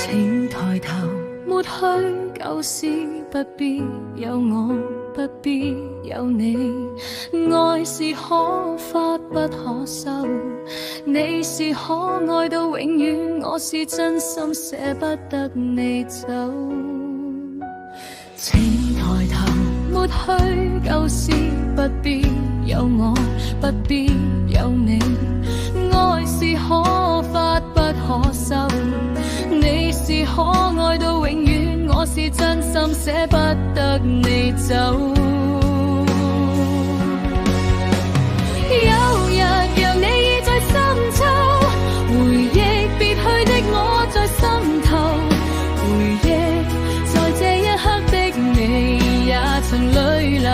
請抬頭，抹去舊事，不必有我，不必有你。愛是可發不可收，你是可愛到永遠，我是真心捨不得你走。請抬頭，抹去舊事，不必有我，不必有你。愛是可發不可收，你是可愛到永遠，我是真心捨不得你走。有日讓你已在深秋，回憶別去的我在心頭，回憶在這一刻的你也曾淚流。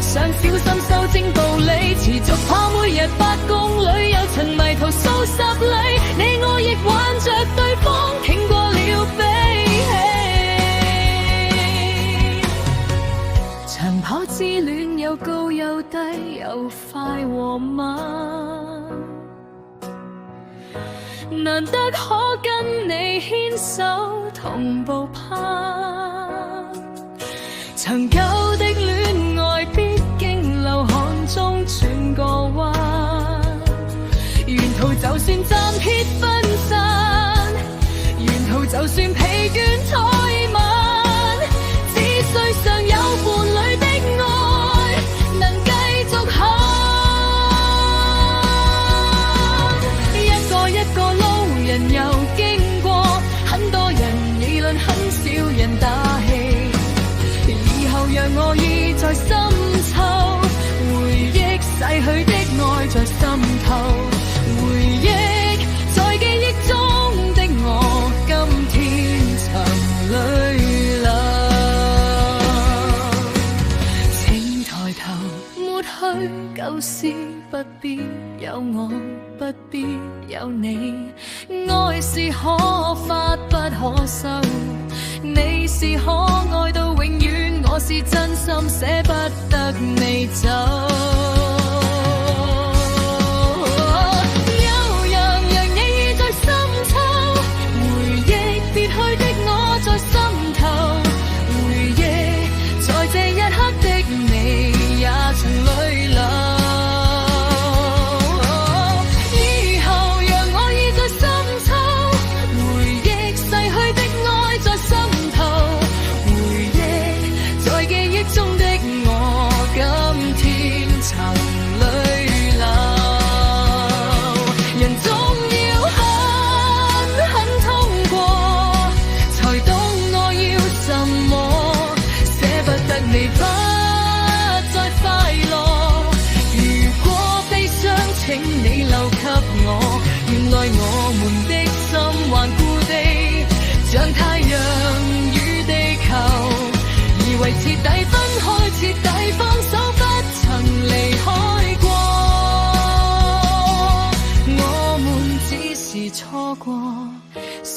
想小心修正道理，持續跑每日8公里，有曾迷途數10里，你我亦挽着對方挺過了悲喜。長跑之戀有高有低，有快和慢，難得可跟你牽手同步攀，長久的戀愛必經流汗中轉個彎，沿途就算暫歇分散，沿途就算疲倦怠慢，只需尚有伴侶的愛能繼續行。一個一個路人又經過，很多人議論，很少人打氣，讓我已在深秋，回憶逝去的愛在心頭，回憶在記憶中的我，今天曾淚流。請抬頭，抹去舊事，不必有我，不必有你。愛是可發不可收，你是可愛到永遠，我是真心捨不得你走。有日讓你已在深秋，回憶別去的我在心頭，回憶在這一刻的你也曾淚流。原來我們的心頑固地像太陽與地球，以為徹底分開，徹底放手，不曾離開過。我們只是錯過，誰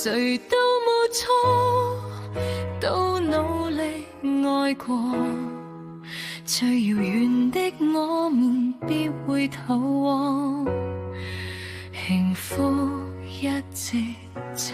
都沒錯，都努力愛過。最遙遠的我們別回頭望，幸福一直走。